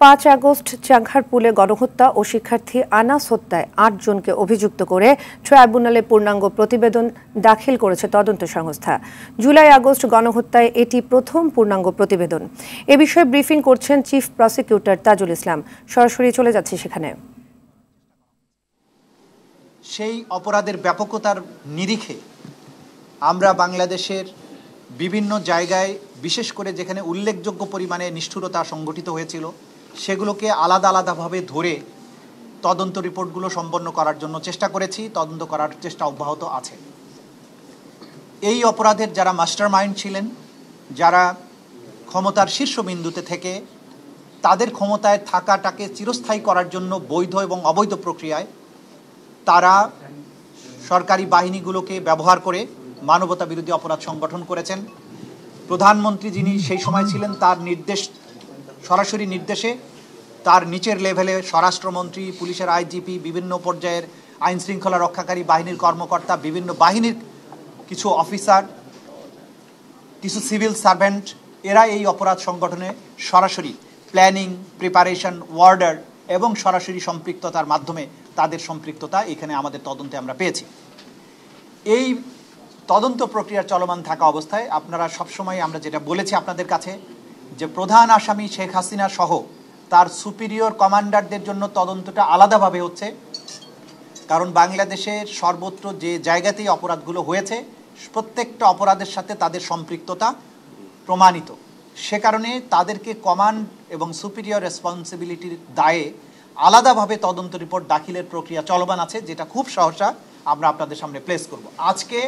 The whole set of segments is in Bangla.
5 আগস্ট চাংখারপুলে গণহত্যা ও শিক্ষার্থী আনাস হত্যায় 8 জনকে অভিযুক্ত করে ট্রাইব্যুনালে পূর্ণাঙ্গ প্রতিবেদন দাখিল করেছে তদন্ত সংস্থা। জুলাই আগস্ট গণহত্যায় এটি প্রথম পূর্ণাঙ্গ প্রতিবেদন। এ বিষয়ে ব্রিফিং করছেন চিফ প্রসিকিউটর তাজুল ইসলাম। সরাসরি চলে যাচ্ছে সেখানে। সেই অপরাধের ব্যাপকতার নিরিখে আমরা বাংলাদেশের বিভিন্ন জায়গায়, বিশেষ করে যেখানে উল্লেখযোগ্য পরিমাণে নিষ্ঠুরতা সংঘটিত হয়েছিল, সেগুলোকে আলাদা আলাদাভাবে ধরে তদন্ত রিপোর্টগুলো সম্পন্ন করার জন্য চেষ্টা করেছি। তদন্ত করার চেষ্টা অব্যাহত আছে। এই অপরাধের যারা মাস্টার মাইন্ড ছিলেন, যারা ক্ষমতার শীর্ষবিন্দুতে থেকে তাদের ক্ষমতায় থাকাটাকে চিরস্থায়ী করার জন্য বৈধ এবং অবৈধ প্রক্রিয়ায় তারা সরকারি বাহিনীগুলোকে ব্যবহার করে মানবতা বিরোধী অপরাধ সংগঠন করেছেন। প্রধানমন্ত্রী যিনি সেই সময় ছিলেন, তার সরাসরি নির্দেশে তার নিচের লেভেলে স্বরাষ্ট্রমন্ত্রী, পুলিশের আইজিপি, বিভিন্ন পর্যায়ের আইন শৃঙ্খলা রক্ষাকারী বাহিনীর কর্মকর্তা, বিভিন্ন বাহিনীর কিছু অফিসার, কিছু সিভিল সার্ভেন্ট, এরা এই অপরাধ সংগঠনে সরাসরি প্ল্যানিং, প্রিপারেশন, ওয়ার্ডার এবং সরাসরি সম্পৃক্ততার মাধ্যমে তাদের সম্পৃক্ততা এখানে আমাদের তদন্তে আমরা পেয়েছি। এই তদন্ত প্রক্রিয়া চলমান থাকা অবস্থায় আপনারা সবসময়, আমরা যেটা বলেছি আপনাদের কাছে, যে প্রধান আসামি শেখ হাসিনা সহ তার সুপিরিয়র কমান্ডারদের জন্য তদন্তটা আলাদাভাবে হচ্ছে। কারণ বাংলাদেশের সর্বত্র যে জায়গাতেই অপরাধগুলো হয়েছে, প্রত্যেকটা অপরাধের সাথে তাদের সম্পৃক্ততা প্রমাণিত। সে কারণে তাদেরকে কমান্ড এবং সুপিরিয়র রেসপন্সিবিলিটির দায়ে আলাদাভাবে তদন্ত রিপোর্ট দাখিলের প্রক্রিয়া চলমান আছে, যেটা খুব সহসা আমরা আপনাদের সামনে প্লেস করব। আজকে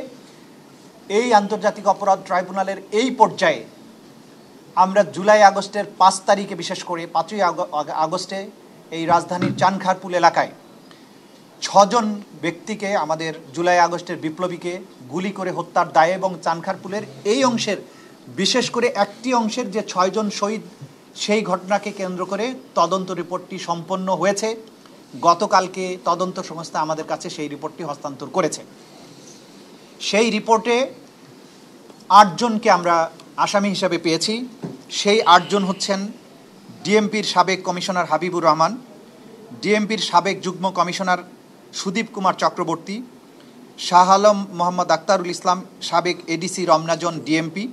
এই আন্তর্জাতিক অপরাধ ট্রাইব্যুনালের এই পর্যায়ে আমরা জুলাই আগস্টের 5 তারিখে, বিশেষ করে 5ই আগস্টে এই রাজধানীর চানখারপুল এলাকায় 6 জন ব্যক্তিকে, আমাদের জুলাই আগস্টের বিপ্লবীকে গুলি করে হত্যার দায়ে এবং চানখারপুলের এই অংশের, বিশেষ করে একটি অংশের যে 6 জন শহীদ, সেই ঘটনাকে কেন্দ্র করে তদন্ত রিপোর্টটি সম্পন্ন হয়েছে। গতকালকে তদন্ত সংস্থা আমাদের কাছে সেই রিপোর্টটি হস্তান্তর করেছে। সেই রিপোর্টে 8 জনকে আমরা আসামি হিসাবে পেয়েছি। সেই 8 জন হচ্ছেন ডিএমপির সাবেক কমিশনার হাবিবুর রহমান, ডিএমপির সাবেক যুগ্ম কমিশনার সুদীপ কুমার চক্রবর্তী, শাহ আলম মোহাম্মদ আক্তারুল ইসলাম সাবেক ADC Ramna zone DMP,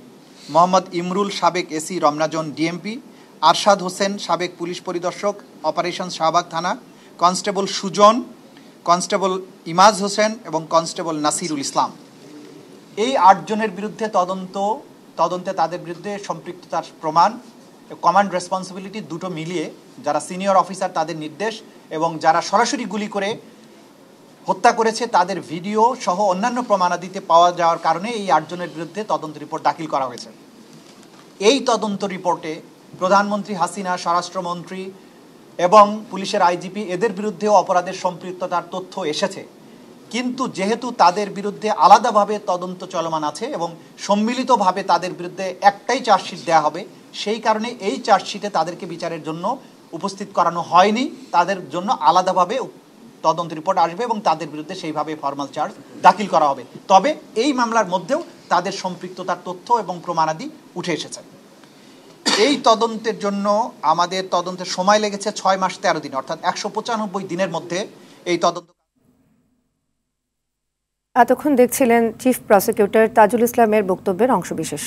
Mohammad Imrul সাবেক AC Ramna zone DMP, Arshad Hossain সাবেক পুলিশ পরিদর্শক অপারেশন শাহবাগ থানা, কনস্টেবল সুজন, কনস্টেবল ইমাজ হোসেন এবং কনস্টেবল নাসিরুল ইসলাম। এই 8 জনের বিরুদ্ধে তদন্তে তাদের বিরুদ্ধে সম্পৃক্ততার প্রমাণ, কমান্ড রেসপন্সিবিলিটি দুটো মিলিয়ে, যারা সিনিয়র অফিসার তাদের নির্দেশ এবং যারা সরাসরি গুলি করে হত্যা করেছে তাদের ভিডিও সহ অন্যান্য প্রমাণাদিতে পাওয়া যাওয়ার কারণে এই 8 জনের বিরুদ্ধে তদন্ত রিপোর্ট দাখিল করা হয়েছে। এই তদন্ত রিপোর্টে প্রধানমন্ত্রী হাসিনা, স্বরাষ্ট্রমন্ত্রী এবং পুলিশের আইজিপি, এদের বিরুদ্ধেও অপরাধের সম্পৃক্ততার তথ্য এসেছে। কিন্তু যেহেতু তাদের বিরুদ্ধে আলাদাভাবে তদন্ত চলমান আছে এবং সম্মিলিতভাবে তাদের বিরুদ্ধে একটাই চার্জশিট দেওয়া হবে, সেই কারণে এই চার্জশিটে তাদেরকে বিচারের জন্য উপস্থিত করানো হয়নি। তাদের জন্য আলাদাভাবে তদন্ত রিপোর্ট আসবে এবং তাদের বিরুদ্ধে সেইভাবে ফর্মাল চার্জ দাখিল করা হবে। তবে এই মামলার মধ্যেও তাদের সম্পৃক্ততার তথ্য এবং প্রমাণাদি উঠে এসেছে। এই তদন্তের জন্য আমাদের তদন্তের সময় লেগেছে 6 মাস 13 দিন, অর্থাৎ 195 দিনের মধ্যে এই তদন্ত। এতক্ষণ দেখছিলেন চিফ প্রসিকিউটর তাজুল ইসলামের বক্তব্যের অংশবিশেষ।